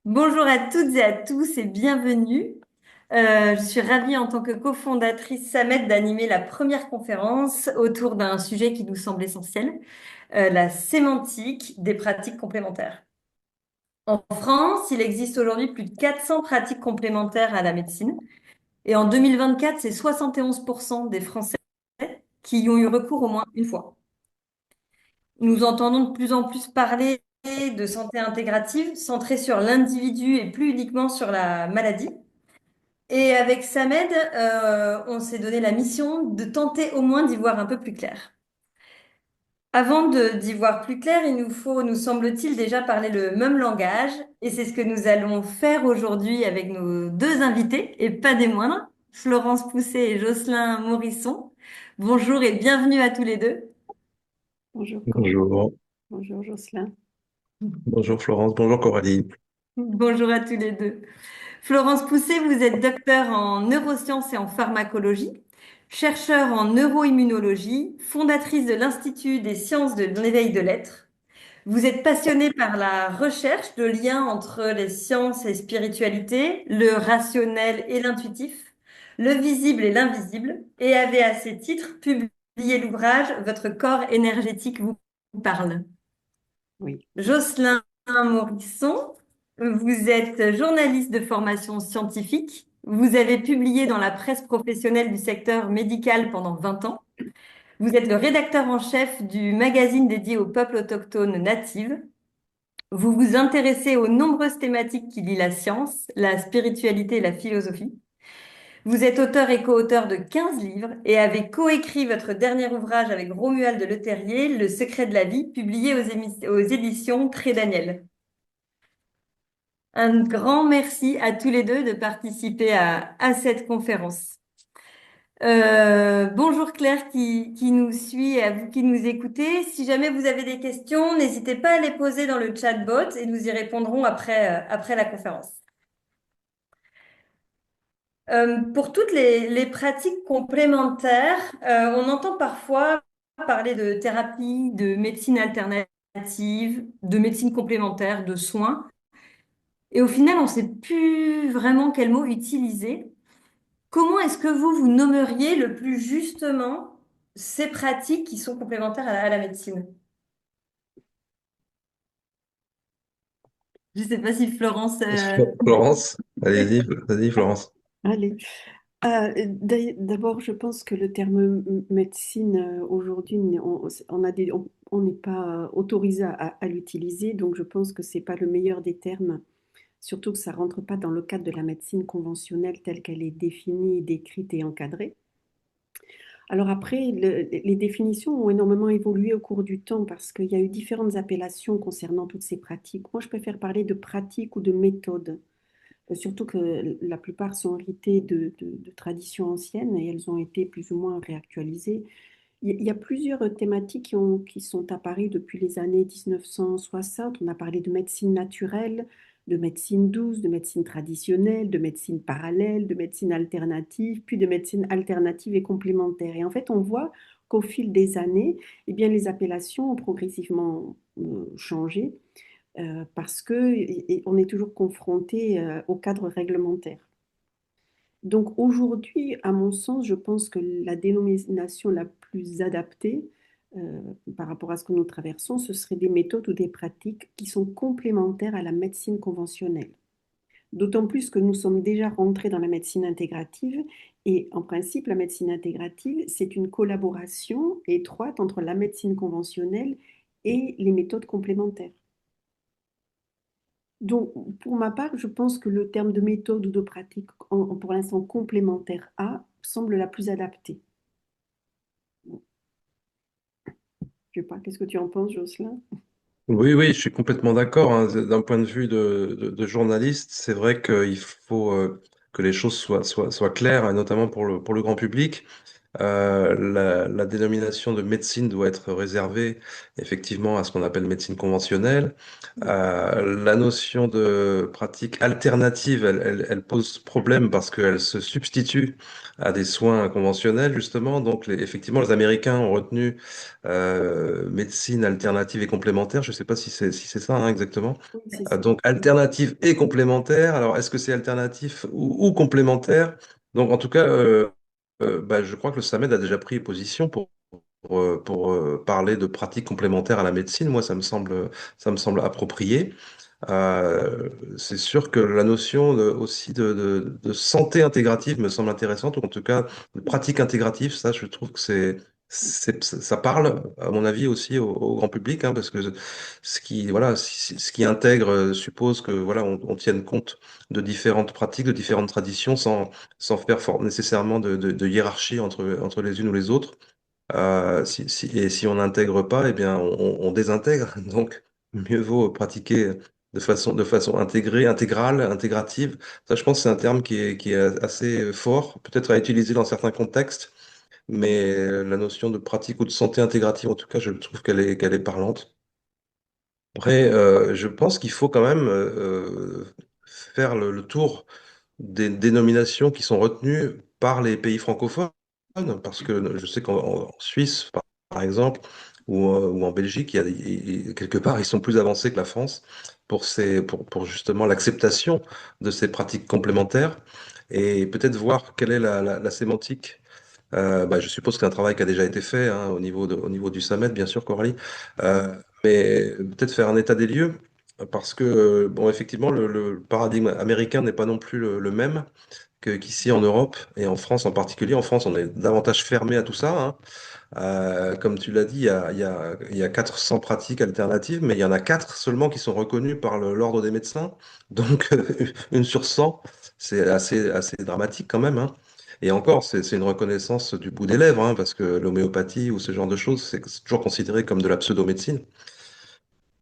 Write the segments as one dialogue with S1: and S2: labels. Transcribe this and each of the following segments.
S1: Bonjour à toutes et à tous et bienvenue. Je suis ravie en tant que cofondatrice SAMED d'animer la première conférence autour d'un sujet qui nous semble essentiel, la sémantique des pratiques complémentaires. En France, il existe aujourd'hui plus de 400 pratiques complémentaires à la médecine et en 2024, c'est 71% des Français qui y ont eu recours au moins une fois. Nous entendons de plus en plus parler de santé intégrative, centrée sur l'individu et plus uniquement sur la maladie. Et avec Samed, on s'est donné la mission de tenter au moins d'y voir un peu plus clair. Avant d'y voir plus clair, il nous faut, nous semble-t-il, déjà parler le même langage. Et c'est ce que nous allons faire aujourd'hui avec nos deux invités, et pas des moindres, Florence Pousset et Jocelyn Morisson. Bonjour et bienvenue à tous les deux.
S2: Bonjour Coralie,
S3: Bonjour,
S2: bonjour Jocelyn.
S3: bonjour Florence, bonjour Coralie.
S1: Bonjour à tous les deux. Florence Pousset, vous êtes docteur en neurosciences et en pharmacologie, chercheur en neuroimmunologie, fondatrice de l'Institut des sciences de l'éveil de l'être. Vous êtes passionnée par la recherche de liens entre les sciences et spiritualité, le rationnel et l'intuitif, le visible et l'invisible, et avez à ces titres publié l'ouvrage Votre corps énergétique vous parle.
S2: Oui,
S1: Jocelyn Morisson, vous êtes journaliste de formation scientifique. Vous avez publié dans la presse professionnelle du secteur médical pendant 20 ans. Vous êtes le rédacteur en chef du magazine dédié aux peuples autochtones natifs. Vous vous intéressez aux nombreuses thématiques qui lient la science, la spiritualité et la philosophie. Vous êtes auteur et co-auteur de 15 livres et avez coécrit votre dernier ouvrage avec Romuald de Leterrier, Le secret de la vie, publié aux éditions Très Daniel. Un grand merci à tous les deux de participer à cette conférence. Bonjour Claire qui nous suit et à vous qui nous écoutez. Si jamais vous avez des questions, n'hésitez pas à les poser dans le chatbot et nous y répondrons après la conférence. Pour toutes les pratiques complémentaires, on entend parfois parler de thérapie, de médecine alternative, de médecine complémentaire, de soins. Et au final, on ne sait plus vraiment quel mot utiliser. Comment est-ce que vous nommeriez le plus justement ces pratiques qui sont complémentaires à la médecine? Je ne sais pas si Florence...
S3: Florence, allez-y Florence.
S2: allez. D'abord, je pense que le terme médecine aujourd'hui, on n'est pas autorisé à l'utiliser, donc je pense que c'est pas le meilleur des termes, surtout que ça rentre pas dans le cadre de la médecine conventionnelle telle qu'elle est définie, décrite et encadrée. Alors après, les définitions ont énormément évolué au cours du temps parce qu'il y a eu différentes appellations concernant toutes ces pratiques. Moi, je préfère parler de pratiques ou de méthodes, surtout que la plupart sont héritées de traditions anciennes et elles ont été plus ou moins réactualisées. Il y a plusieurs thématiques qui sont apparues depuis les années 1960. On a parlé de médecine naturelle, de médecine douce, de médecine traditionnelle, de médecine parallèle, de médecine alternative, puis de médecine alternative et complémentaire. Et en fait, on voit qu'au fil des années, eh bien, les appellations ont progressivement changé parce qu'on est toujours confronté au cadre réglementaire. Donc aujourd'hui, à mon sens, je pense que la dénomination la plus adaptée par rapport à ce que nous traversons, ce serait des méthodes ou des pratiques qui sont complémentaires à la médecine conventionnelle. D'autant plus que nous sommes déjà rentrés dans la médecine intégrative et en principe, la médecine intégrative, c'est une collaboration étroite entre la médecine conventionnelle et les méthodes complémentaires. Donc, pour ma part, je pense que le terme de méthode ou de pratique, pour l'instant complémentaire à, semble la plus adaptée. Je sais pas, qu'est-ce que tu en penses, Jocelyn?
S3: Oui, oui, je suis complètement d'accord, hein. D'un point de vue de journaliste, c'est vrai qu'il faut que les choses soient claires, et notamment pour le grand public. La dénomination de médecine doit être réservée effectivement à ce qu'on appelle médecine conventionnelle. La notion de pratique alternative, elle pose problème parce qu'elle se substitue à des soins conventionnels, justement. Donc, effectivement, les Américains ont retenu médecine alternative et complémentaire. Je ne sais pas si c'est ça, hein, exactement.
S2: Oui, c'est ça.
S3: Donc, alternative et complémentaire. Alors, est-ce que c'est alternatif ou complémentaire? Donc, en tout cas, bah, je crois que le SAMED a déjà pris position pour parler de pratiques complémentaires à la médecine. Moi, ça me semble approprié. C'est sûr que la notion aussi de santé intégrative me semble intéressante, ou en tout cas de pratique intégrative, ça je trouve que ça parle, à mon avis, aussi au grand public, hein, parce que voilà, ce qui intègre suppose que voilà, on tienne compte de différentes pratiques, de différentes traditions, sans faire nécessairement de hiérarchie entre les unes ou les autres. Et si on n'intègre pas, eh bien, on désintègre. Donc, mieux vaut pratiquer de façon intégrée, intégrale, intégrative. Ça, je pense que c'est un terme qui est assez fort, peut-être à utiliser dans certains contextes, mais la notion de pratique ou de santé intégrative, en tout cas, je trouve qu'elle est parlante. Après, je pense qu'il faut quand même faire le tour des dénominations qui sont retenues par les pays francophones, parce que je sais qu'en Suisse, par exemple, ou en Belgique, quelque part, ils sont plus avancés que la France pour justement l'acceptation de ces pratiques complémentaires et peut-être voir quelle est la sémantique. Bah, je suppose que c'est un travail qui a déjà été fait, hein, au niveau du SAMED, bien sûr, Coralie. Mais peut-être faire un état des lieux, parce que, bon, effectivement, le paradigme américain n'est pas non plus le même qu'ici en Europe et en France en particulier. En France, on est davantage fermé à tout ça, hein. Comme tu l'as dit, il y a 400 pratiques alternatives, mais il y en a 4 seulement qui sont reconnues par l'Ordre des médecins. Donc, une sur 100, c'est assez dramatique quand même, hein. Et encore, c'est une reconnaissance du bout des lèvres, hein, parce que l'homéopathie ou ce genre de choses, c'est toujours considéré comme de la pseudo-médecine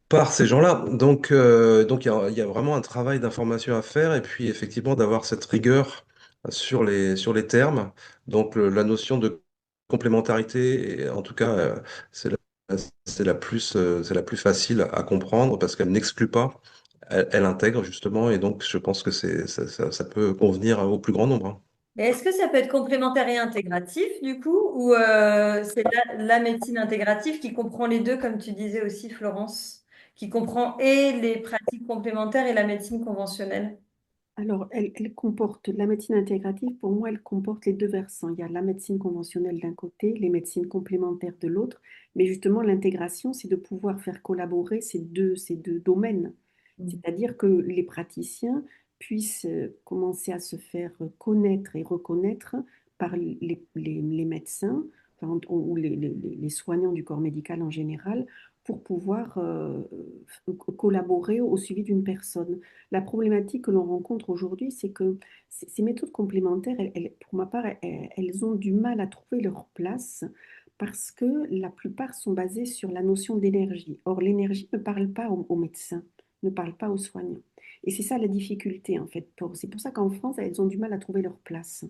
S3: par ces gens-là. Donc il y a vraiment un travail d'information à faire et puis effectivement d'avoir cette rigueur sur les termes. Donc la notion de complémentarité, en tout cas, c'est c'est la plus facile à comprendre parce qu'elle n'exclut pas, elle intègre justement et donc je pense que ça peut convenir au plus grand nombre, hein.
S1: Et est-ce que ça peut être complémentaire et intégratif du coup, ou c'est la médecine intégrative qui comprend les deux, comme tu disais aussi, Florence, qui comprend et les pratiques complémentaires et la médecine conventionnelle?
S2: Alors, elle comporte la médecine intégrative, pour moi, elle comporte les deux versants. Il y a la médecine conventionnelle d'un côté, les médecines complémentaires de l'autre. Mais justement, l'intégration, c'est de pouvoir faire collaborer ces deux domaines.
S1: Mm.
S2: C'est-à-dire que les praticiens puissent commencer à se faire connaître et reconnaître par les médecins, enfin, ou les soignants du corps médical en général, pour pouvoir collaborer au suivi d'une personne. La problématique que l'on rencontre aujourd'hui, c'est que ces méthodes complémentaires, pour ma part, elles ont du mal à trouver leur place parce que la plupart sont basées sur la notion d'énergie. Or, l'énergie ne parle pas aux médecins, ne parle pas aux soignants. Et c'est ça la difficulté, en fait. C'est pour ça qu'en France, elles ont du mal à trouver leur place.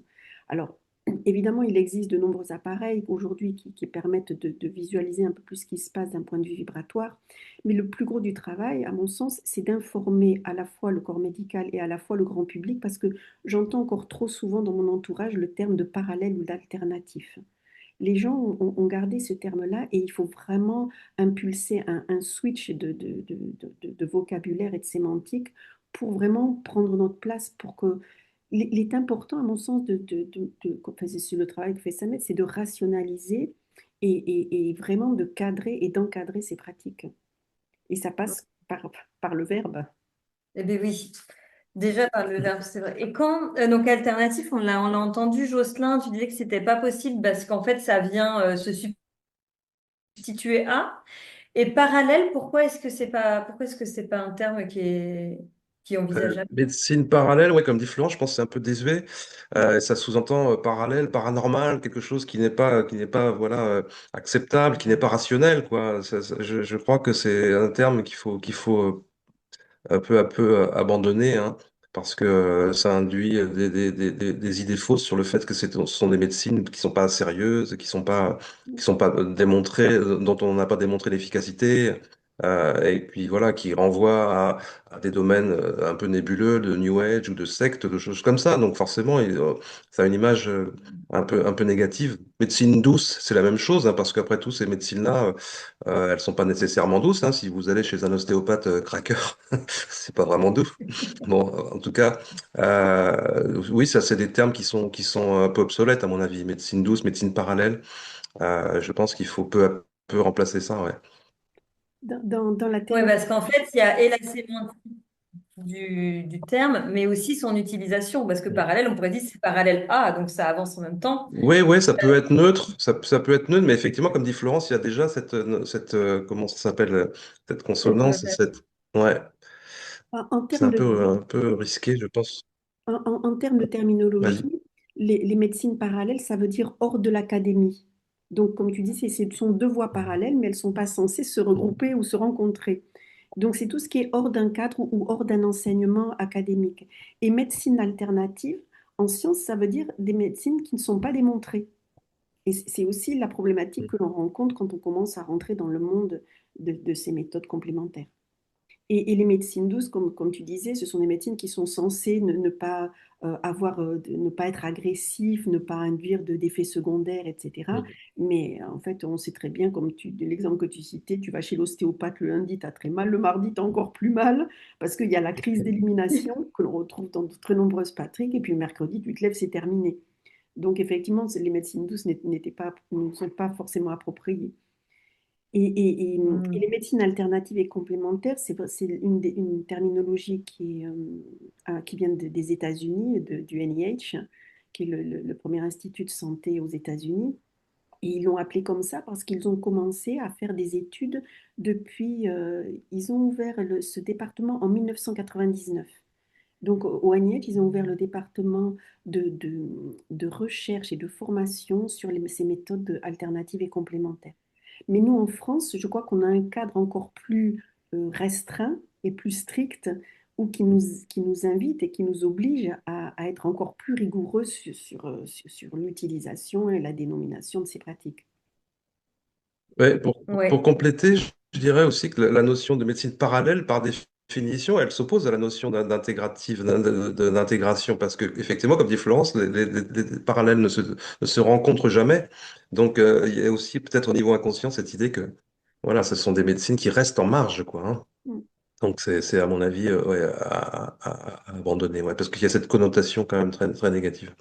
S2: Alors, évidemment, il existe de nombreux appareils aujourd'hui qui permettent de visualiser un peu plus ce qui se passe d'un point de vue vibratoire. Mais le plus gros du travail, à mon sens, c'est d'informer à la fois le corps médical et à la fois le grand public, parce que j'entends encore trop souvent dans mon entourage le terme de parallèle ou d'alternatif. Les gens ont gardé ce terme-là et il faut vraiment impulser un switch de vocabulaire et de sémantique pour vraiment prendre notre place, pour que... Il est important, à mon sens, enfin, c'est le travail que fait Samet, c'est de rationaliser et vraiment de cadrer et d'encadrer ces pratiques. Et ça passe par le verbe.
S1: Eh bien oui, déjà par le verbe, c'est vrai. Et quand, donc alternatif, on l'a entendu, Jocelyn, tu disais que c'était pas possible parce qu'en fait, ça vient se substituer à. Et parallèle, pourquoi est-ce que c'est pas un terme qui est envisageable?
S3: Médecine parallèle, ouais, comme dit Florent, je pense que c'est un peu désuet. Ça sous-entend parallèle, paranormal, quelque chose qui n'est pas, voilà, acceptable, qui n'est pas rationnel, quoi. Je crois que c'est un terme qu'il faut peu à peu abandonner, hein, parce que ça induit des idées fausses sur le fait que ce sont des médecines qui sont pas sérieuses, qui sont pas démontrées, dont on n'a pas démontré l'efficacité, et puis voilà, qui renvoient à des domaines un peu nébuleux de New Age ou de sectes, de choses comme ça. Donc forcément, ça a une image un peu négative. Médecine douce, c'est la même chose, hein, parce qu'après tout, ces médecines-là, elles sont pas nécessairement douces, hein. Si vous allez chez un ostéopathe craqueur, c'est pas vraiment doux. Bon, en tout cas, oui, ça, c'est des termes qui sont un peu obsolètes, à mon avis. Médecine douce, médecine parallèle. Je pense qu'il faut peu à peu remplacer ça, ouais.
S2: Dans la
S1: Oui,
S2: terme,
S1: parce qu'en fait, il y a et la sémantique du terme, mais aussi son utilisation. Parce que parallèle, on pourrait dire c'est parallèle à, donc ça avance en même temps.
S3: Oui, oui, ça peut être neutre, ça peut être neutre, mais effectivement, comme dit Florence, il y a déjà comment ça s'appelle, cette
S1: Cette
S3: consonance,
S1: connotation.
S3: ouais,
S2: en
S3: c'est
S2: termes
S3: un peu risqué, je pense.
S2: en termes de
S3: Vas-y.
S2: terminologie, les médecines parallèles, ça veut dire hors de l'académie. Donc, comme tu dis, ce sont deux voies parallèles, mais elles ne sont pas censées se regrouper ou se rencontrer. Donc, c'est tout ce qui est hors d'un cadre ou hors d'un enseignement académique. Et médecine alternative, en sciences, ça veut dire des médecines qui ne sont pas démontrées. Et c'est aussi la problématique que l'on rencontre quand on commence à rentrer dans le monde de ces méthodes complémentaires. Et les médecines douces, comme tu disais, ce sont des médecines qui sont censées ne pas ne pas être agressifs, ne pas induire d'effets secondaires, etc. Mais en fait, on sait très bien, comme l'exemple que tu citais, tu vas chez l'ostéopathe le lundi, tu as très mal, le mardi, tu as encore plus mal, parce qu'il y a la crise d'élimination que l'on retrouve dans de très nombreuses pratiques, et puis le mercredi, tu te lèves, c'est terminé. Donc effectivement, les médecines douces ne sont pas forcément appropriées. Et les
S1: Hmm.
S2: médecines alternatives et complémentaires, c'est une terminologie qui vient des États-Unis, du NIH, qui est le premier institut de santé aux États-Unis. Et ils l'ont appelé comme ça parce qu'ils ont commencé à faire des études depuis, ils ont ouvert ce département en 1999. Donc au NIH, ils ont ouvert le département de recherche et de formation sur ces méthodes alternatives et complémentaires. Mais nous, en France, je crois qu'on a un cadre encore plus restreint et plus strict, ou qui nous invite et qui nous oblige à être encore plus rigoureux sur l'utilisation et la dénomination de ces pratiques.
S3: Ouais, pour
S1: Ouais.
S3: compléter, je dirais aussi que la notion de médecine parallèle, par définition, elle s'oppose à la notion d'intégrative, d'intégration, parce que effectivement, comme dit Florence, les parallèles ne se rencontrent jamais. Donc, il y a aussi peut-être au niveau inconscient cette idée que, voilà, ce sont des médecines qui restent en marge, quoi, hein.
S2: Mm.
S3: Donc, c'est à mon avis, ouais, à abandonner, ouais, parce qu'il y a cette connotation quand même très négative.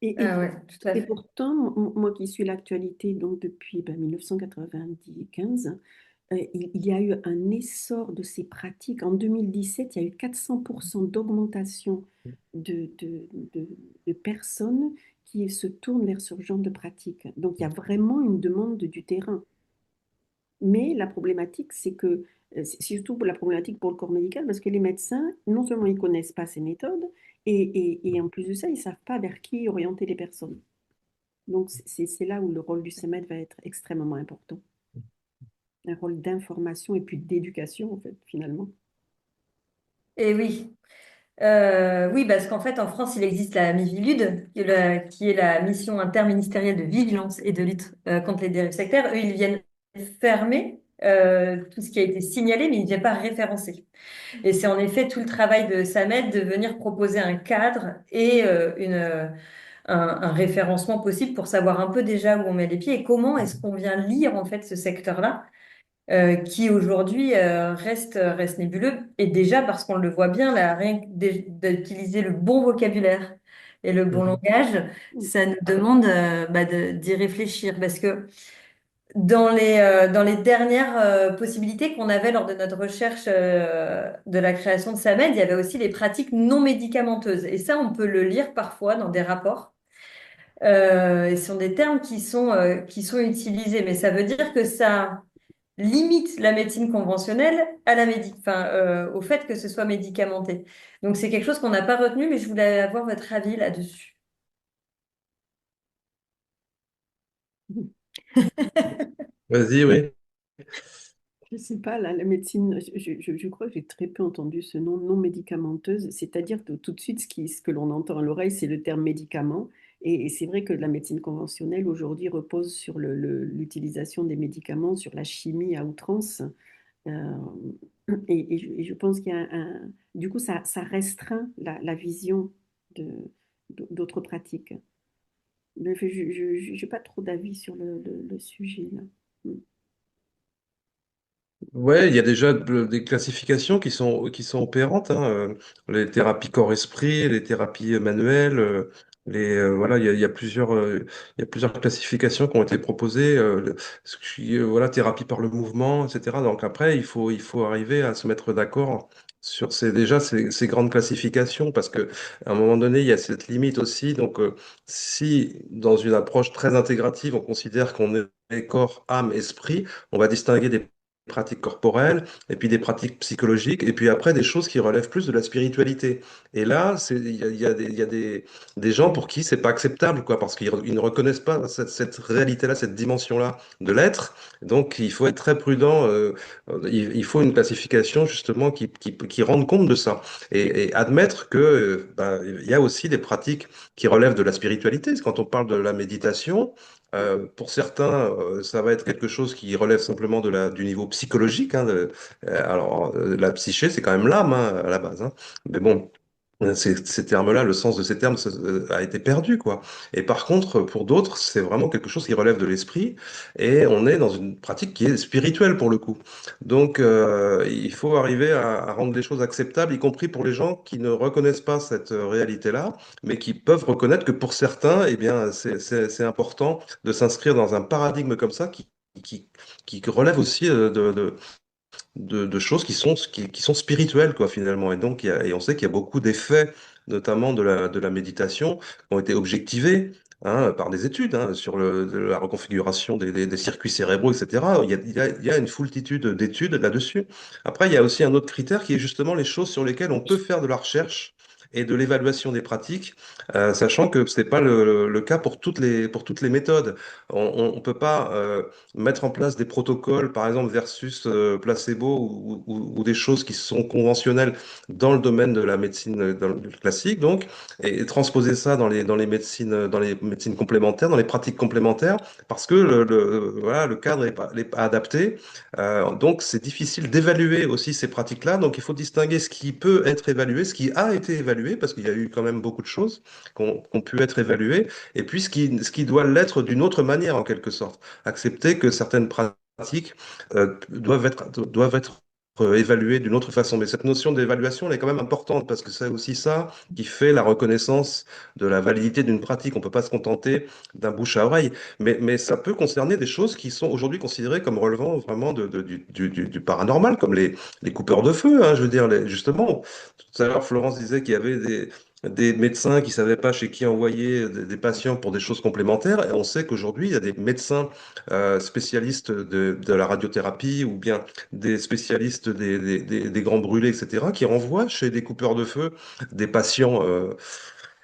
S2: Et, et,
S1: Ah ouais, tout à
S2: et
S1: fait.
S2: pourtant, moi qui suis l'actualité donc depuis 1995, il y a eu un essor de ces pratiques. En 2017, il y a eu 400% d'augmentation de, de, de- de personnes qui se tournent vers ce genre de pratique. Donc il y a vraiment une demande du terrain. Mais la problématique, c'est que, c'est surtout la problématique pour le corps médical, parce que les médecins, non seulement ils ne connaissent pas ces méthodes, et en plus de ça, ils ne savent pas vers qui orienter les personnes. Donc c'est là où le rôle du CEMED va être extrêmement important. Un rôle d'information et puis d'éducation, en fait, finalement.
S1: Et oui. Oui, parce qu'en fait, en France, il existe la MIVILUD, qui est la mission interministérielle de vigilance et de lutte contre les dérives sectaires. Eux, ils viennent fermer tout ce qui a été signalé, mais ils ne viennent pas référencer. Et c'est en effet tout le travail de SAMED de venir proposer un cadre et un référencement possible pour savoir un peu déjà où on met les pieds et comment est-ce qu'on vient lire en fait ce secteur-là qui aujourd'hui reste nébuleux. Et déjà, parce qu'on le voit bien, là, rien que d'utiliser le bon vocabulaire et le bon
S3: Mhm.
S1: langage, ça nous demande d'y réfléchir. Parce que dans les dernières possibilités qu'on avait lors de notre recherche de la création de SAMED, il y avait aussi les pratiques non médicamenteuses. Et ça, on peut le lire parfois dans des rapports. Et ce sont des termes qui sont utilisés, mais ça veut dire que ça limite la médecine conventionnelle à au fait que ce soit médicamenté. Donc c'est quelque chose qu'on n'a pas retenu, mais je voulais avoir votre avis là-dessus.
S3: Vas-y, oui.
S2: Je sais pas, la médecine, je crois que j'ai très peu entendu ce nom, non médicamenteuse, c'est-à-dire que tout de suite, ce que l'on entend à l'oreille, c'est le terme médicament. Et c'est vrai que la médecine conventionnelle aujourd'hui repose sur l'utilisation des médicaments, sur la chimie à outrance. Euh, et je pense qu'il y a du coup, ça restreint la vision de, d'autres pratiques. Mais je n'ai pas trop d'avis sur le sujet là. Mm.
S3: Ouais, il y a déjà des classifications qui sont opérantes, hein, les thérapies corps-esprit, les thérapies manuelles, voilà, il y a plusieurs classifications qui ont été proposées, voilà, thérapie par le mouvement, etc. Donc après, il faut arriver à se mettre d'accord sur ces grandes classifications, parce que à un moment donné, il y a cette limite aussi. Donc, si dans une approche très intégrative, on considère qu'on est corps, âme, esprit, on va distinguer des pratiques corporelles, et puis des pratiques psychologiques, et puis après des choses qui relèvent plus de la spiritualité. Et là, il y a des gens pour qui c'est pas acceptable, quoi, parce ils ne reconnaissent pas cette réalité-là, cette dimension-là de l'être. Donc, il faut être très prudent. Il faut une classification justement qui rende compte de ça et admettre que ben, il y a aussi des pratiques qui relèvent de la spiritualité. Quand on parle de la méditation, pour certains, ça va être quelque chose qui relève simplement du niveau psychologique, hein, la psyché, c'est quand même l'âme, hein, à la base, hein. Mais bon, ces termes-là, le sens de ces termes a été perdu, quoi. Et par contre, pour d'autres, c'est vraiment quelque chose qui relève de l'esprit, et on est dans une pratique qui est spirituelle pour le coup. Donc, il faut arriver à rendre les choses acceptables, y compris pour les gens qui ne reconnaissent pas cette réalité-là, mais qui peuvent reconnaître que pour certains, eh bien, c'est important de s'inscrire dans un paradigme comme ça qui, qui relève aussi de choses qui sont spirituelles, quoi, finalement. Et donc, et on sait qu'il y a beaucoup d'effets, notamment de la méditation, qui ont été objectivés, hein, par des études, hein, sur la reconfiguration des circuits cérébraux, etc. Il y a une foultitude d'études là-dessus. Après, il y a aussi un autre critère qui est justement les choses sur lesquelles on peut faire de la recherche et de l'évaluation des pratiques, sachant que ce n'est pas le cas pour toutes les méthodes. On ne peut pas mettre en place des protocoles, par exemple, versus placebo ou des choses qui sont conventionnelles dans le domaine de la médecine classique, donc, et transposer ça dans les médecines complémentaires, dans les pratiques complémentaires, parce que voilà, le cadre n'est pas adapté. Donc, c'est difficile d'évaluer aussi ces pratiques-là. Donc, il faut distinguer ce qui peut être évalué, ce qui a été évalué, parce qu'il y a eu quand même beaucoup de choses qui ont pu être évaluées, et puis ce qui doit l'être d'une autre manière, en quelque sorte. Accepter que certaines pratiques doivent être évaluées d'une autre façon. Mais cette notion d'évaluation, elle est quand même importante parce que c'est aussi ça qui fait la reconnaissance de la validité d'une pratique. On ne peut pas se contenter d'un bouche à oreille. Mais ça peut concerner des choses qui sont aujourd'hui considérées comme relevant vraiment du paranormal, comme les coupeurs de feu, hein, je veux dire, justement. Tout à l'heure, Florence disait qu'il y avait des médecins qui savaient pas chez qui envoyer des patients pour des choses complémentaires. Et on sait qu'aujourd'hui, il y a des médecins spécialistes de la radiothérapie ou bien des spécialistes des grands brûlés, etc., qui renvoient chez des coupeurs de feu des patients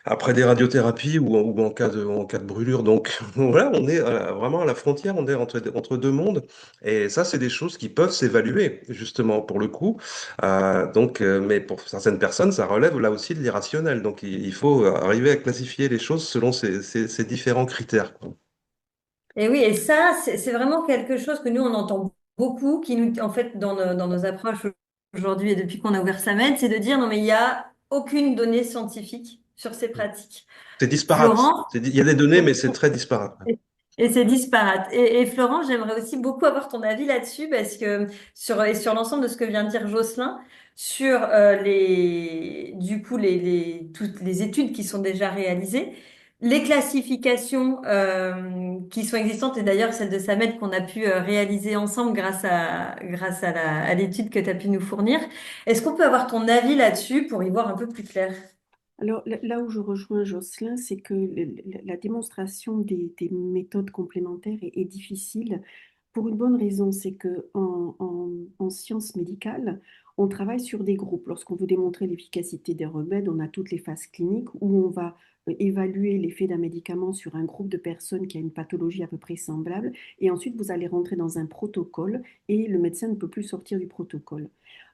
S3: après des radiothérapies ou en cas de brûlure. Donc voilà, on est vraiment à la frontière, on est entre deux mondes. Et ça, c'est des choses qui peuvent s'évaluer, justement, pour le coup. Mais pour certaines personnes, ça relève là aussi de l'irrationnel. Donc il faut arriver à classifier les choses selon ces différents critères, quoi.
S1: Et oui, et ça, c'est vraiment quelque chose que nous, on entend beaucoup, qui nous, en fait, dans nos approches aujourd'hui et depuis qu'on a ouvert Samed, c'est de dire non, mais il n'y a aucune donnée scientifique sur ces pratiques.
S3: C'est disparate.
S1: Florent,
S3: Il y a des données, mais c'est très disparate.
S1: et c'est disparate. Et Florent, j'aimerais aussi beaucoup avoir ton avis là-dessus parce que et sur l'ensemble de ce que vient de dire Jocelyn, sur du coup, toutes les études qui sont déjà réalisées, les classifications qui sont existantes, et d'ailleurs celle de Samed qu'on a pu réaliser ensemble grâce à à l'étude que tu as pu nous fournir. Est-ce qu'on peut avoir ton avis là-dessus pour y voir un peu plus clair?
S2: Alors là où je rejoins Jocelyn, c'est que la démonstration des méthodes complémentaires est difficile pour une bonne raison, c'est que en sciences médicales, On travaille sur des groupes. Lorsqu'on veut démontrer l'efficacité des remèdes, on a toutes les phases cliniques où on va évaluer l'effet d'un médicament sur un groupe de personnes qui a une pathologie à peu près semblable. Et ensuite, vous allez rentrer dans un protocole et le médecin ne peut plus sortir du protocole.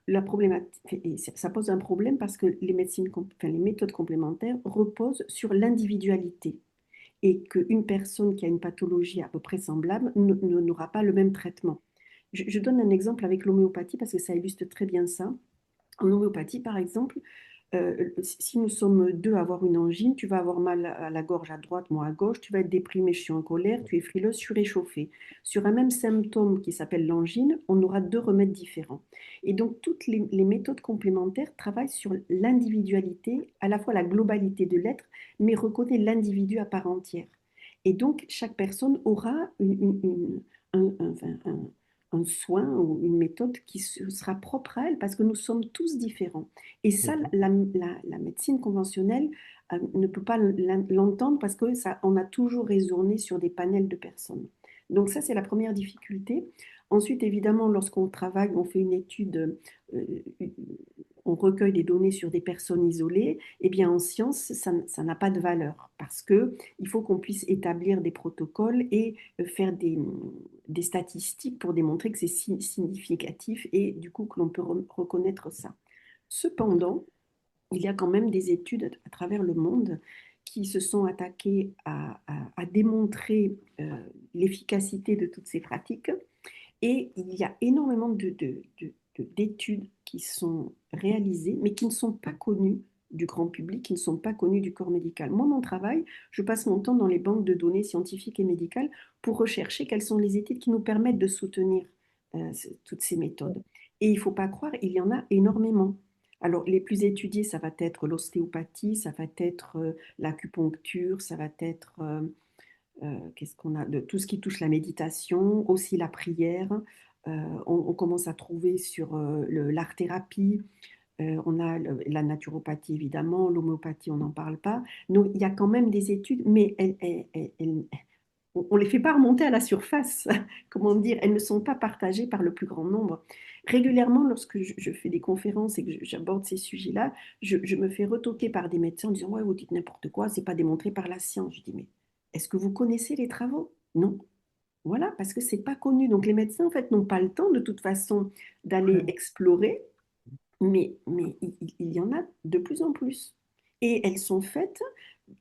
S2: La problématique, et ça pose un problème parce que les méthodes complémentaires reposent sur l'individualité et qu'une personne qui a une pathologie à peu près semblable n'aura pas le même traitement. Je donne un exemple avec l'homéopathie parce que ça illustre très bien ça. En homéopathie, par exemple, si nous sommes deux à avoir une angine, tu vas avoir mal à la gorge à droite, moi à gauche, tu vas être déprimé, je suis en colère, tu es frileuse, surréchauffée. Sur un même symptôme qui s'appelle l'angine, on aura deux remèdes différents. Et donc, toutes les méthodes complémentaires travaillent sur l'individualité, à la fois la globalité de l'être, mais reconnaît l'individu à part entière. Et donc, chaque personne aura un soin ou une méthode qui sera propre à elle parce que nous sommes tous différents. Et ça,
S3: Mhm.
S2: la médecine conventionnelle ne peut pas l'entendre parce que ça, on a toujours raisonné sur des panels de personnes. Donc ça, c'est la première difficulté. Ensuite, évidemment, lorsqu'on travaille, on fait une étude, euh, on recueille des données sur des personnes isolées, eh bien en science, ça n'a pas de valeur parce que il faut qu'on puisse établir des protocoles et faire des statistiques pour démontrer que c'est significatif et du coup que l'on peut reconnaître ça. Cependant, il y a quand même des études à travers le monde qui se sont attaquées à démontrer l'efficacité de toutes ces pratiques. Et il y a énormément d'études qui sont réalisées, mais qui ne sont pas connues du grand public, qui ne sont pas connues du corps médical. Moi, mon travail, je passe mon temps dans les banques de données scientifiques et médicales pour rechercher quelles sont les études qui nous permettent de soutenir toutes ces méthodes. Et il ne faut pas croire, il y en a énormément. Alors, les plus étudiés, ça va être l'ostéopathie, ça va être l'acupuncture, ça va être qu'est-ce qu'on a de tout ce qui touche la méditation, aussi la prière. On commence à trouver sur l'art-thérapie. On a la naturopathie évidemment, l'homéopathie on n'en parle pas. Donc il y a quand même des études, mais on ne les fait pas remonter à la surface. Comment dire, elles ne sont pas partagées par le plus grand nombre. Régulièrement, lorsque je fais des conférences et que j'aborde ces sujets-là, je me fais retoquer par des médecins en disant ouais, vous dites n'importe quoi, c'est pas démontré par la science. Je dis mais est-ce que vous connaissez les travaux? Non. Voilà, parce que c'est pas connu. Donc les médecins en fait n'ont pas le temps de toute façon d'aller explorer, mais il y en a de plus en plus. Et elles sont faites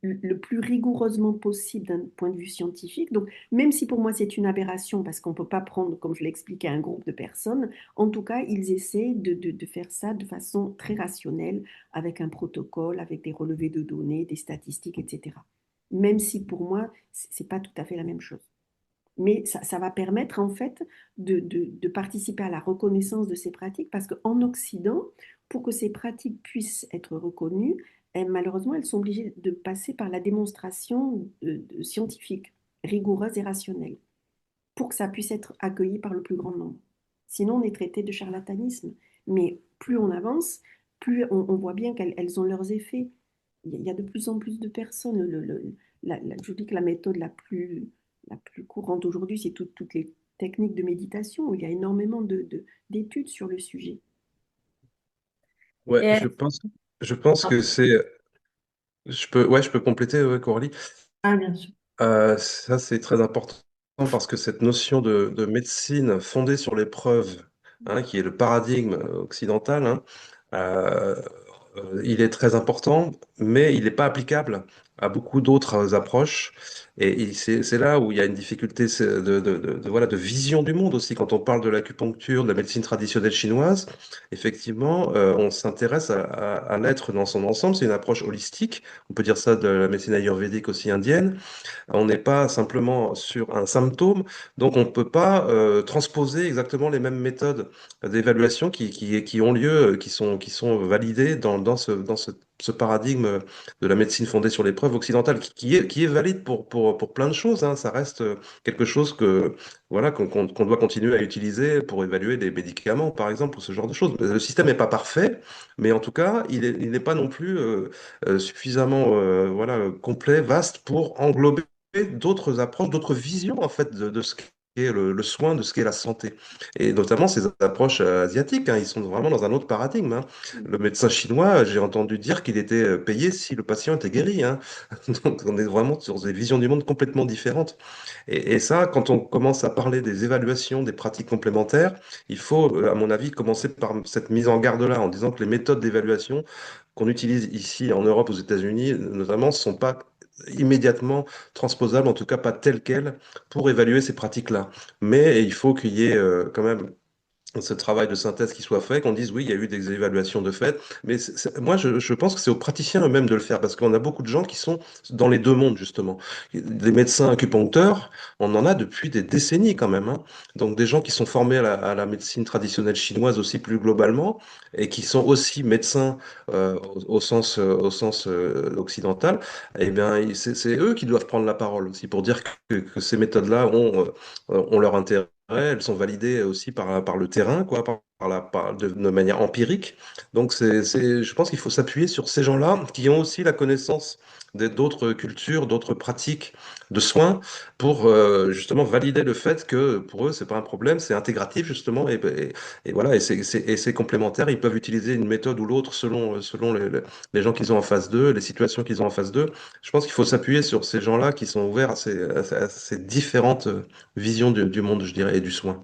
S2: le plus rigoureusement possible d'un point de vue scientifique. Donc, même si pour moi c'est une aberration, parce qu'on ne peut pas prendre, comme je l'ai expliqué, un groupe de personnes, en tout cas, ils essaient de faire ça de façon très rationnelle, avec un protocole, avec des relevés de données, des statistiques, etc. Même si pour moi, c'est pas tout à fait la même chose. Mais ça va permettre en fait de participer à la reconnaissance de ces pratiques parce qu'en Occident, pour que ces pratiques puissent être reconnues, malheureusement, elles sont obligées de passer par la démonstration scientifique, rigoureuse et rationnelle, pour que ça puisse être accueilli par le plus grand nombre. Sinon, on est traité de charlatanisme. Mais plus on avance, plus on voit bien qu'elles ont leurs effets. Il y a de plus en plus de personnes. Je dis que la méthode la plus courante aujourd'hui, c'est toutes les techniques de méditation, où il y a énormément d'études sur le sujet.
S3: Ouais,
S1: Et,
S3: je pense que c'est. Ouais, je peux compléter, ouais, Coralie.
S1: ah, bien sûr.
S3: Ça, c'est très important parce que cette notion de médecine fondée sur les preuves, hein, qui est le paradigme occidental, hein, euh, il est très important, mais il n'est pas applicable à beaucoup d'autres approches. Et c'est là où il y a une difficulté voilà, de vision du monde aussi. Quand on parle de l'acupuncture, de la médecine traditionnelle chinoise, effectivement, on s'intéresse à l'être dans son ensemble. C'est une approche holistique. On peut dire ça de la médecine ayurvédique aussi indienne. On n'est pas simplement sur un symptôme, donc on ne peut pas transposer exactement les mêmes méthodes d'évaluation qui ont lieu, qui sont validées ce paradigme de la médecine fondée sur les preuves occidentales, qui est valide pour plein de choses, hein. Ça reste quelque chose voilà, qu'on doit continuer à utiliser pour évaluer des médicaments, par exemple, ou ce genre de choses. Le système n'est pas parfait, mais en tout cas, il n'est pas non plus suffisamment voilà, complet, vaste pour englober d'autres approches, d'autres visions en fait de ce le soin, de ce qu'est la santé. Et notamment ces approches asiatiques, hein, ils sont vraiment dans un autre paradigme, hein. Le médecin chinois, j'ai entendu dire qu'il était payé si le patient était guéri, hein. Donc on est vraiment sur des visions du monde complètement différentes. Et ça, quand on commence à parler des évaluations, des pratiques complémentaires, il faut, à mon avis, commencer par cette mise en garde-là, en disant que les méthodes d'évaluation qu'on utilise ici en Europe, aux États-Unis, notamment, ne sont pas immédiatement transposables, en tout cas pas telles quelles, pour évaluer ces pratiques-là. Mais il faut qu'il y ait quand même ce travail de synthèse qui soit fait, qu'on dise oui, il y a eu des évaluations de fait, mais moi je pense que c'est aux praticiens eux-mêmes de le faire, parce qu'on a beaucoup de gens qui sont dans les deux mondes justement. Des médecins acupuncteurs, on en a depuis des décennies quand même, hein. Donc des gens qui sont formés à la médecine traditionnelle chinoise aussi plus globalement, et qui sont aussi médecins au sens occidental, eh bien c'est eux qui doivent prendre la parole aussi pour dire que ces méthodes-là ont leur intérêt. Elles sont validées aussi par le terrain, quoi, de manière empirique. Donc, je pense qu'il faut s'appuyer sur ces gens-là qui ont aussi la connaissance d'autres cultures, d'autres pratiques de soins pour justement valider le fait que pour eux, c'est pas un problème, c'est intégratif justement, et voilà, et c'est complémentaire. Ils peuvent utiliser une méthode ou l'autre selon les gens qu'ils ont en face d'eux, les situations qu'ils ont en face d'eux. Je pense qu'il faut s'appuyer sur ces gens-là qui sont ouverts à ces différentes vision du monde, je dirais, et du soin.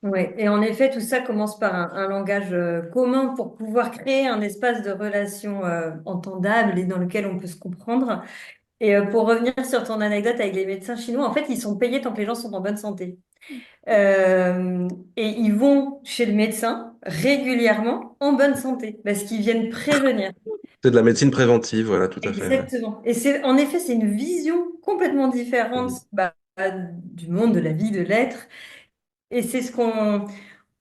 S1: Ouais. Et en effet, tout ça commence par un langage commun pour pouvoir créer un espace de relation entendable et dans lequel on peut se comprendre. Et pour revenir sur ton anecdote avec les médecins chinois, en fait, ils sont payés tant que les gens sont en bonne santé. Euh, et ils vont chez le médecin régulièrement en bonne santé parce qu'ils viennent prévenir.
S3: C'est de la médecine préventive, voilà, tout à fait, ouais.
S1: Exactement. Et c'est, en effet, c'est une vision complètement différente
S3: Mhm.
S1: bah, du monde, de la vie, de l'être. Et c'est ce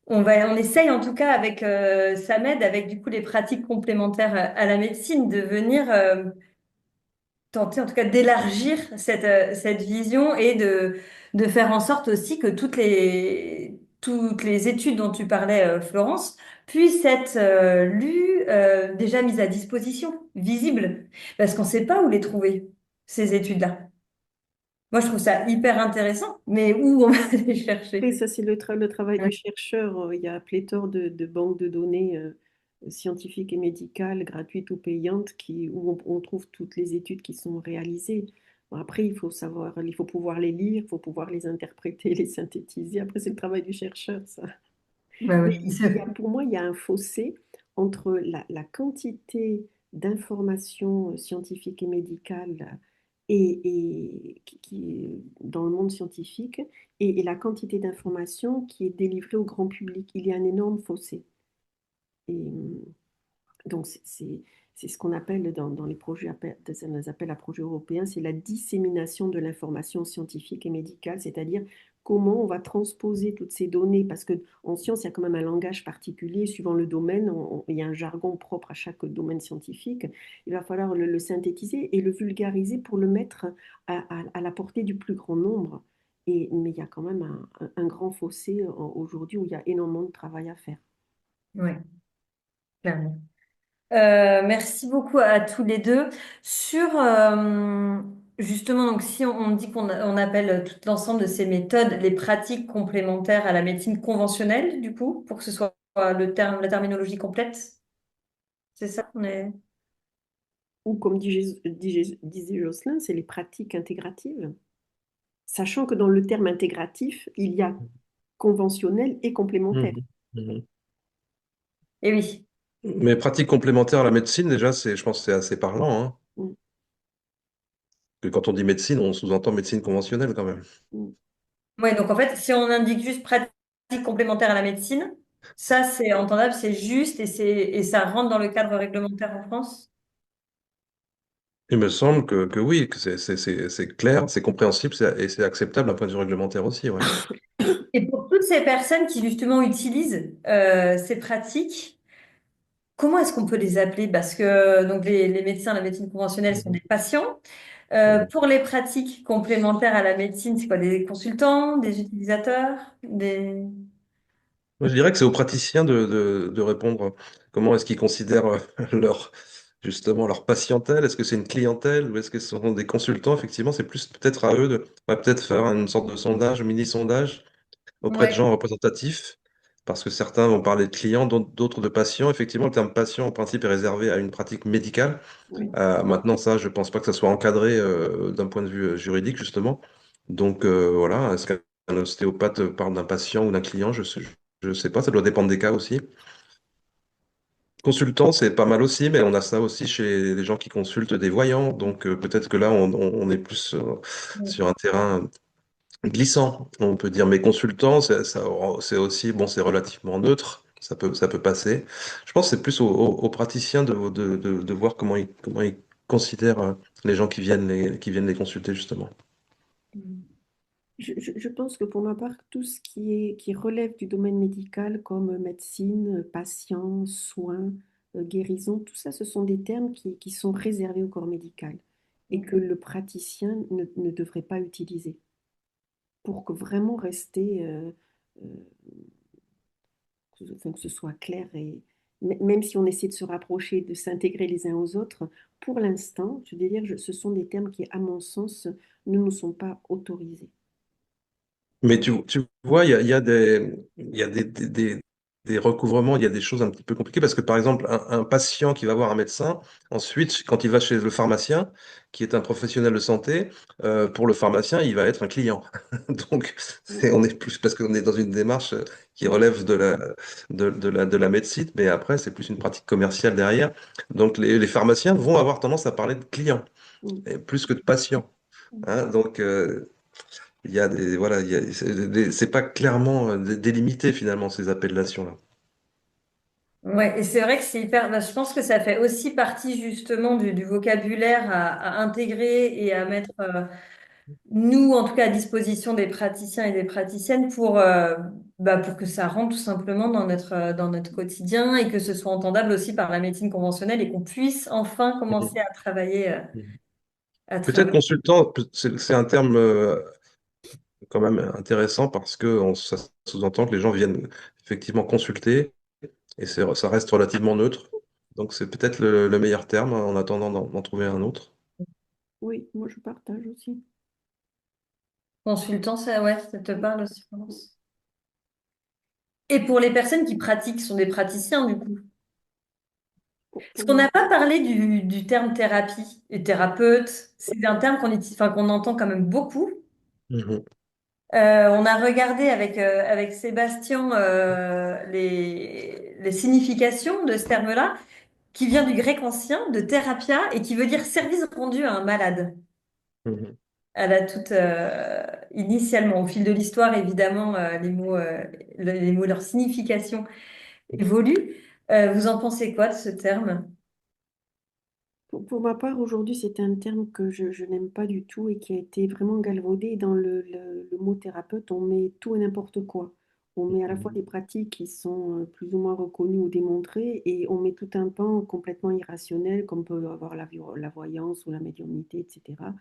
S1: on essaye en tout cas avec SAMED, avec du coup les pratiques complémentaires à la médecine, de venir tenter en tout cas d'élargir cette vision et de faire en sorte aussi que toutes les études dont tu parlais, Florence, puissent être lues, déjà mises à disposition, visibles, parce qu'on ne sait pas où les trouver, ces études-là. Moi, je trouve ça hyper intéressant, mais où on va les
S2: Oui,
S1: chercher?
S2: ça c'est le travail
S1: Ouais.
S2: du chercheur. Il y a pléthore de banques de données scientifiques et médicales, gratuites ou payantes, où on trouve toutes les études qui sont réalisées. Bon, après, il faut pouvoir les lire, il faut pouvoir les interpréter, les synthétiser. Après, c'est le travail du chercheur, ça.
S1: Bah
S2: Mais
S1: oui.
S2: pour moi, il y a un fossé entre la quantité d'informations scientifiques et médicales dans le monde scientifique et la quantité d'informations qui est délivrée au grand public. Il y a un énorme fossé. Et donc, c'est ce qu'on appelle dans les projets, ça nous appelle à projet européen, c'est la dissémination de l'information scientifique et médicale, c'est-à-dire comment on va transposer toutes ces données, parce qu'en science, il y a quand même un langage particulier, suivant le domaine, il y a un jargon propre à chaque domaine scientifique. Il va falloir le synthétiser et le vulgariser pour le mettre à la portée du plus grand nombre. Mais il y a quand même un grand fossé aujourd'hui où il y a énormément de travail à faire.
S1: Ouais, clairement. Merci beaucoup à tous les deux. Sur justement, donc si on dit on appelle tout l'ensemble de ces méthodes les pratiques complémentaires à la médecine conventionnelle, du coup, pour que ce soit la terminologie complète, c'est ça?
S2: Ou comme disait Jocelyn, c'est les pratiques intégratives. Sachant que dans le terme intégratif, il y a conventionnel et complémentaire.
S3: Mhm. Mhm.
S1: Eh oui.
S3: Mais pratique complémentaire à la médecine, déjà, je pense que c'est assez parlant, hein.
S2: Mm,
S3: Que quand on dit médecine, on sous-entend médecine conventionnelle quand même.
S2: mm.
S1: Ouais, donc en fait, si on indique juste pratique complémentaire à la médecine, ça c'est entendable, c'est juste et ça rentre dans le cadre réglementaire en France.
S3: Il me semble que oui, que c'est clair, c'est compréhensible, et c'est acceptable d'un point de vue réglementaire aussi, ouais.
S1: Et pour toutes ces personnes qui justement utilisent ces pratiques, comment est-ce qu'on peut les appeler? Parce que donc les médecins, la médecine conventionnelle sont
S3: Mhm.
S1: des patients.
S3: Mhm.
S1: Pour les pratiques complémentaires à la médecine, c'est quoi? Des consultants, des utilisateurs, des...
S3: Moi, je dirais que c'est aux praticiens de répondre comment est-ce qu'ils considèrent leur, justement leur patientèle? Est-ce que c'est une clientèle ou est-ce que ce sont des consultants? Effectivement, c'est plus peut-être à eux de on va peut-être faire une sorte de sondage, mini-sondage auprès de
S1: Ouais,
S3: gens représentatifs, parce que certains vont parler de clients, d'autres de patients. Effectivement, le terme patient, en principe, est réservé à une pratique médicale.
S2: Oui.
S3: Maintenant, ça, je pense pas que ça soit encadré d'un point de vue juridique, justement. Donc, voilà, est-ce qu'un ostéopathe parle d'un patient ou d'un client? Je sais pas, ça doit dépendre des cas aussi. Consultant, c'est pas mal aussi, mais on a ça aussi chez les gens qui consultent des voyants. Donc, peut-être que là, on est plus sur un terrain glissant, on peut dire. Mais consultant, c'est aussi, bon, c'est relativement neutre. Ça peut passer. Je pense que c'est plus aux praticiens de voir comment ils considèrent les gens qui viennent les consulter, justement.
S2: Je pense que pour ma part, tout ce qui relève du domaine médical, comme médecine, patient, soins, guérison, tout ça, ce sont des termes qui sont réservés au corps médical et que le praticien ne devrait pas utiliser pour que vraiment rester, euh, enfin, que ce soit clair et même si on essaie de se rapprocher, de s'intégrer les uns aux autres, pour l'instant, je veux dire, ce sont des termes qui, à mon sens, ne nous sont pas autorisés.
S3: Mais tu vois, il y a il y a des recouvrements, il y a des choses un petit peu compliquées parce que, par exemple, un patient qui va voir un médecin, ensuite, quand il va chez le pharmacien, qui est un professionnel de santé, pour le pharmacien, il va être un client. Donc, on est plus parce qu'on est dans une démarche qui relève de la médecine, mais après, c'est plus une pratique commerciale derrière. Donc, les pharmaciens vont avoir tendance à parler de clients,
S2: Mm.
S3: et plus que de patients. Hein. Donc, il y a des, voilà, c'est pas clairement délimité finalement ces appellations-là.
S1: ouais, et c'est vrai que c'est hyper. Bah, je pense que ça fait aussi partie justement du vocabulaire à intégrer et à mettre, nous, en tout cas, à disposition des praticiens et des praticiennes pour que ça rentre tout simplement dans notre quotidien et que ce soit entendable aussi par la médecine conventionnelle et qu'on puisse enfin commencer
S3: Mhm.
S1: à travailler,
S3: Mhm.
S1: à
S3: Peut-être
S1: travailler.
S3: consultant, c'est un terme quand même intéressant parce que ça sous-entend que les gens viennent effectivement consulter et ça reste relativement neutre. Donc c'est peut-être le meilleur terme en attendant d'en trouver un autre.
S2: Oui, moi je partage aussi.
S1: Consultant, ça, ouais, ça te parle aussi, je pense. Et pour les personnes qui pratiquent, sont des praticiens du coup. Parce
S2: Pour
S1: qu'on
S2: moi,
S1: n'a pas parlé du terme thérapie et thérapeute. C'est un terme enfin, qu'on entend quand même beaucoup.
S3: Mhm.
S1: On a regardé avec Sébastien les significations de ce terme-là, qui vient du grec ancien, de thérapia, et qui veut dire service rendu à un malade.
S3: Mhm.
S1: Elle a toute, initialement, au fil de l'histoire, évidemment, les mots, leur signification évolue. Vous en pensez quoi de ce terme?
S2: pour ma part, aujourd'hui, c'est un terme que je n'aime pas du tout et qui a été vraiment galvaudé. Dans le mot thérapeute, on met tout et n'importe quoi. On met à la fois
S3: Mhm.
S2: des pratiques qui sont plus ou moins reconnues ou démontrées et on met tout un pan complètement irrationnel, comme peut avoir la voyance ou la médiumnité, etc.,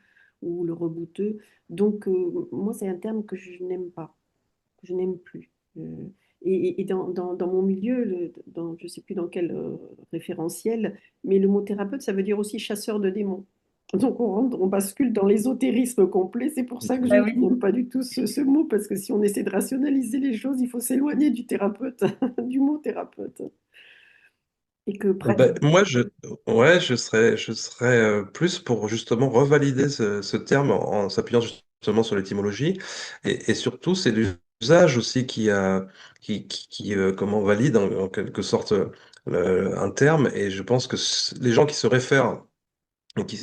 S2: ou le rebouteux. Donc, moi, c'est un terme que je n'aime pas, que je n'aime plus. Et dans mon milieu, je ne sais plus dans quel référentiel, mais le mot thérapeute, ça veut dire aussi chasseur de démons. Donc on bascule dans l'ésotérisme complet. C'est pour ça que je
S1: Bah oui.
S2: n'aime pas du tout ce mot, parce que si on essaie de rationaliser les choses, il faut s'éloigner du thérapeute, du mot thérapeute. Et que
S3: Ben,
S2: pratique.
S3: moi, ouais, je serais plus pour justement revalider ce terme en s'appuyant justement sur l'étymologie et surtout c'est l'usage aussi comment valide en quelque sorte un terme et je pense que les gens qui se réfèrent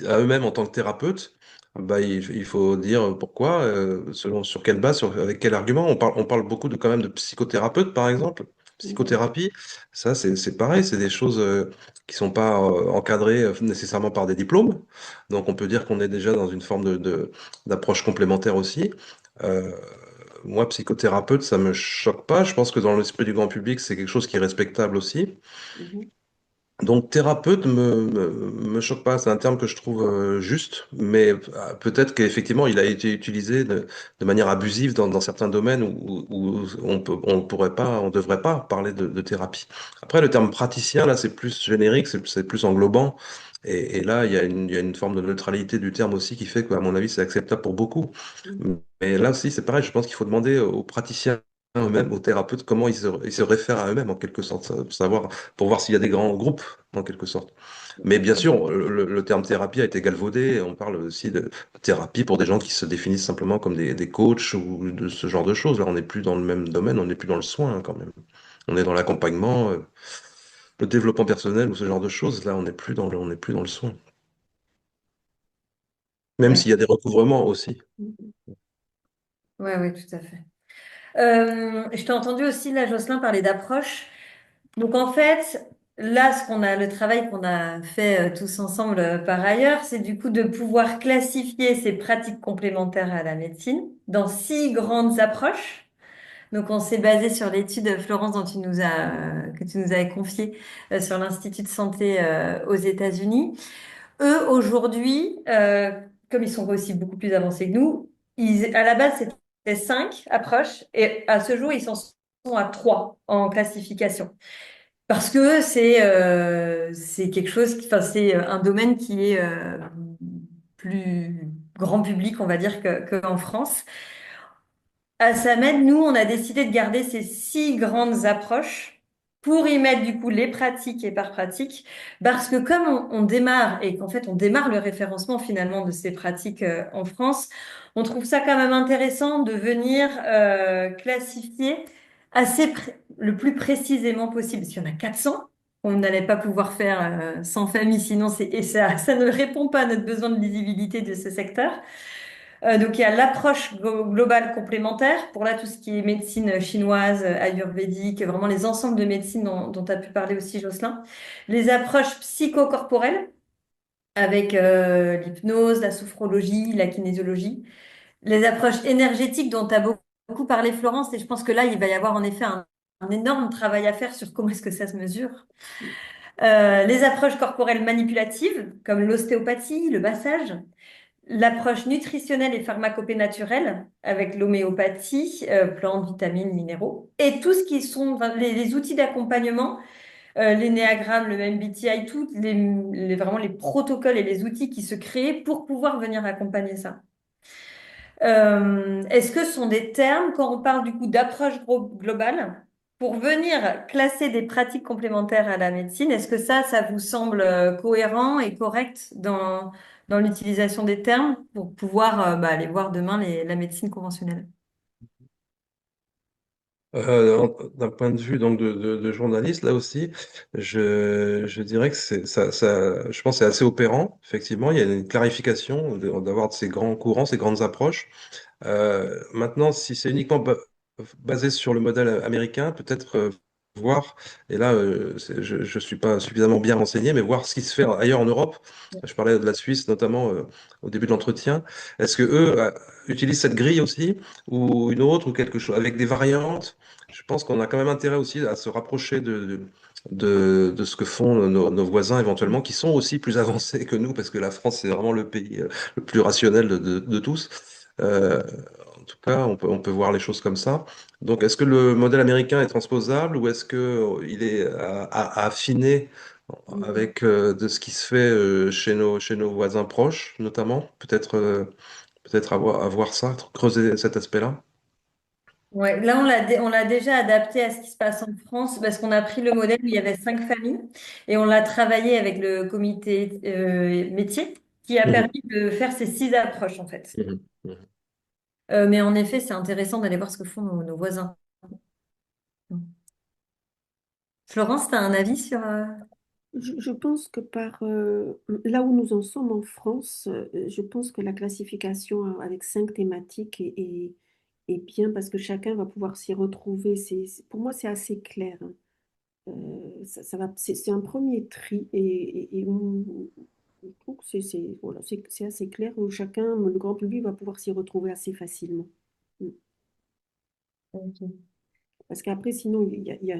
S3: à eux-mêmes en tant que thérapeutes, bah, il faut dire pourquoi, selon sur quelle base, avec quel argument. On parle beaucoup quand même de psychothérapeute, par exemple.
S2: Mhm,
S3: Psychothérapie, ça c'est pareil, c'est des choses qui sont pas encadrées nécessairement par des diplômes. Donc on peut dire qu'on est déjà dans une forme d'approche complémentaire aussi. Euh, Moi, psychothérapeute, ça me choque pas. Je pense que dans l'esprit du grand public, c'est quelque chose qui est respectable aussi.
S2: mhm,
S3: Donc thérapeute me choque pas, c'est un terme que je trouve juste, mais peut-être qu'effectivement il a été utilisé de manière abusive dans certains domaines où on pourrait pas, on devrait pas parler de thérapie. Après le terme praticien là c'est plus générique, c'est plus englobant Et là, il y a une forme de neutralité du terme aussi qui fait qu'à mon avis, c'est acceptable pour beaucoup. Mais là aussi, c'est pareil, je pense qu'il faut demander aux praticiens eux-mêmes, aux thérapeutes, comment ils se réfèrent à eux-mêmes en quelque sorte, pour voir s'il y a des grands groupes en quelque sorte. Mais bien sûr, le terme thérapie a été galvaudé. On parle aussi de thérapie pour des gens qui se définissent simplement comme des coachs ou de ce genre de choses. Là, on n'est plus dans le même domaine, on n'est plus dans le soin quand même. On est dans l'accompagnement, le développement personnel ou ce genre de choses. Là, on n'est plus dans le soin. Même
S1: Ouais,
S3: s'il y a des recouvrements aussi.
S1: ouais, ouais, tout à fait. Je t'ai entendu aussi, là, Jocelyn, parler d'approche. Donc, en fait, là, le travail qu'on a fait tous ensemble par ailleurs, c'est du coup de pouvoir classifier ces pratiques complémentaires à la médecine dans 6 grandes approches. Donc, on s'est basé sur l'étude, Florence, que tu nous avais confiée sur l'Institut de santé aux États-Unis. Eux, aujourd'hui, comme ils sont aussi beaucoup plus avancés que nous, à la base, c'était 5 approches et à ce jour, ils sont à 3 en classification. Parce que c'est quelque chose, enfin, c'est un domaine qui est plus grand public, on va dire, qu'en France. À SAMED, nous, on a décidé de garder ces 6 grandes approches pour y mettre du coup les pratiques et par pratique, parce que comme on démarre et qu'en fait on démarre le référencement finalement de ces pratiques en France, on trouve ça quand même intéressant de venir classifier le plus précisément possible, parce qu'il y en a 400. On n'allait pas pouvoir faire 100 familles, sinon ça ne répond pas à notre besoin de lisibilité de ce secteur. Donc, il y a l'approche globale complémentaire pour là tout ce qui est médecine chinoise, ayurvédique, vraiment les ensembles de médecine dont tu as pu parler aussi, Jocelyn. Les approches psychocorporelles avec l'hypnose, la sophrologie, la kinésiologie. Les approches énergétiques dont tu as beaucoup parlé, Florence, et je pense que là, il va y avoir en effet un énorme travail à faire sur comment est-ce que ça se mesure. Les approches corporelles manipulatives, comme l'ostéopathie, le massage. L'approche nutritionnelle et pharmacopée naturelle avec l'homéopathie, plantes, vitamines, minéraux, et tout ce qui sont enfin, les outils d'accompagnement, l'énéagramme, le MBTI, vraiment les protocoles et les outils qui se créent pour pouvoir venir accompagner ça. Est-ce que ce sont des termes, quand on parle du coup d'approche globale, pour venir classer des pratiques complémentaires à la médecine, est-ce que ça vous semble cohérent et correct dans l'utilisation des termes pour pouvoir aller voir demain la médecine conventionnelle?
S3: D'un point de vue donc de journaliste, là aussi, je dirais que je pense que c'est assez opérant. Effectivement, il y a une clarification d'avoir ces grands courants, ces grandes approches. Maintenant, si c'est uniquement basé sur le modèle américain, peut-être voir, et là, je ne suis pas suffisamment bien renseigné, mais voir ce qui se fait ailleurs en Europe. Je parlais de la Suisse notamment au début de l'entretien. Est-ce que eux utilisent cette grille aussi, ou une autre, ou quelque chose, avec des variantes? Je pense qu'on a quand même intérêt aussi à se rapprocher de ce que font nos voisins éventuellement, qui sont aussi plus avancés que nous, parce que la France, c'est vraiment le pays le plus rationnel de tous. Euh, En tout cas, on peut voir les choses comme ça. Donc, est-ce que le modèle américain est transposable ou est-ce que il est à affiner avec de ce qui se fait chez nos voisins proches, notamment? Peut-être à voir ça, creuser cet aspect-là.
S1: Ouais, là, on l'a déjà adapté à ce qui se passe en France parce qu'on a pris le modèle où il y avait 5 familles et on l'a travaillé avec le comité métier qui a
S3: Mhm.
S1: permis de faire ces 6 approches en fait.
S3: Mhm. Mhm.
S1: Mais en effet, c'est intéressant d'aller voir ce que font nos voisins. Florence, tu as un avis sur...
S2: Je pense que là où nous en sommes en France, je pense que la classification avec 5 thématiques est bien parce que chacun va pouvoir s'y retrouver. Pour moi, c'est assez clair, hein. C'est un premier tri je trouve que voilà, c'est assez clair où chacun, le grand public, va pouvoir s'y retrouver assez facilement. Mm.
S1: Ok.
S2: Parce qu'après, sinon, il y a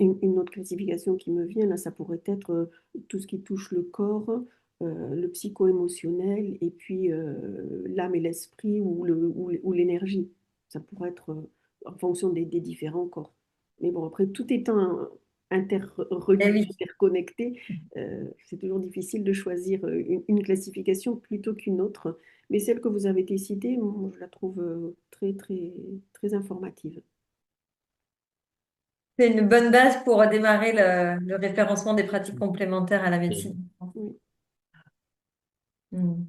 S2: une autre classification qui me vient, là, ça pourrait être tout ce qui touche le corps, le psycho-émotionnel, et puis l'âme et l'esprit ou l'énergie. Ça pourrait être en fonction des différents corps. Mais bon, après, tout étant
S1: Eh
S2: interreliées,
S1: oui.
S2: interconnectées, c'est toujours difficile de choisir une classification plutôt qu'une autre. Mais celle que vous avez décidée, moi, je la trouve très, très, très informative.
S1: C'est une bonne base pour démarrer le référencement des pratiques complémentaires à la médecine.
S2: Oui.
S1: Hmm.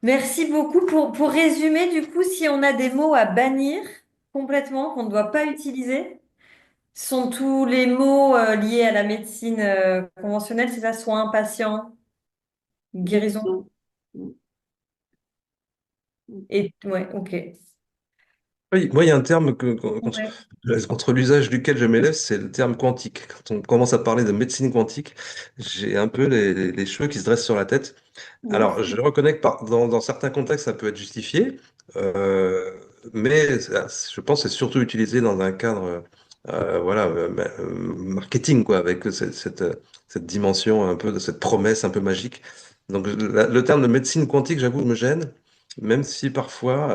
S1: Merci beaucoup. Pour résumer, du coup, si on a des mots à bannir complètement, qu'on ne doit pas utiliser, sont tous les mots liés à la médecine conventionnelle, c'est ça, soins, patient, guérison.
S2: Guérison. Mm, mm.
S1: Et ouais, ok.
S3: Oui, moi, il y a un terme
S1: Ouais.
S3: contre l'usage duquel je m'élève, c'est le terme quantique. Quand on commence à parler de médecine quantique, j'ai un peu les cheveux qui se dressent sur la tête. Alors, je reconnais que dans certains contextes, ça peut être justifié, euh, mais je pense que c'est surtout utilisé dans un cadre voilà, marketing, quoi, avec cette dimension un peu de cette promesse un peu magique. Donc, le terme de médecine quantique, j'avoue, me gêne, même si parfois,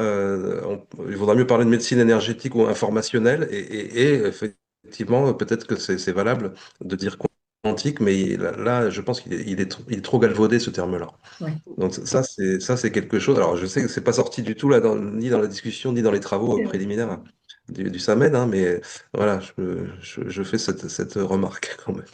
S3: il vaudra mieux parler de médecine énergétique ou informationnelle, et effectivement, peut-être que c'est valable de dire quantique, mais là, je pense qu'il est trop galvaudé, ce terme-là.
S1: Ouais.
S3: Donc ça c'est quelque chose. Alors je sais que c'est pas sorti du tout là, ni dans la discussion, ni dans les travaux
S1: C'est vrai.
S3: préliminaires du SAMED, hein, mais voilà, je fais cette remarque quand même.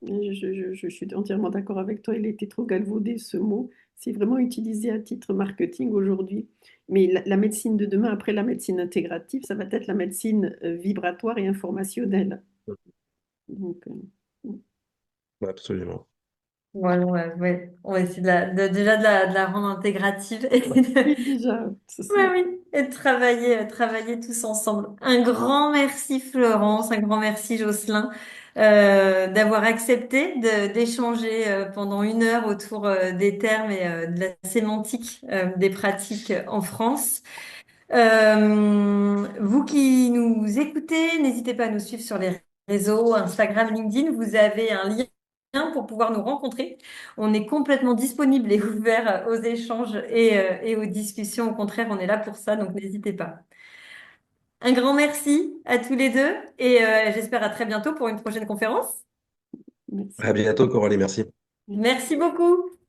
S2: Je suis entièrement d'accord avec toi. Il était trop galvaudé, ce mot. C'est vraiment utilisé à titre marketing aujourd'hui. Mais la médecine de demain, après la médecine intégrative, ça va être la médecine vibratoire et informationnelle. Donc,
S3: Absolument.
S1: Ouais, ouais, ouais. On va essayer déjà de la rendre intégrative
S2: oui, déjà, ce
S1: ouais,
S2: serait.
S1: oui, et de travailler tous ensemble. Un grand merci Florence, un grand merci Jocelyn d'avoir accepté d'échanger pendant 1 heure autour des termes et de la sémantique des pratiques en France. Vous qui nous écoutez, n'hésitez pas à nous suivre sur les réseaux, Instagram, LinkedIn. Vous avez un lien pour pouvoir nous rencontrer. On est complètement disponible et ouvert aux échanges et aux discussions. Au contraire, on est là pour ça, donc n'hésitez pas. Un grand merci à tous les deux et j'espère à très bientôt pour une prochaine conférence.
S2: Merci.
S3: À bientôt, Coralie, merci.
S1: Merci beaucoup.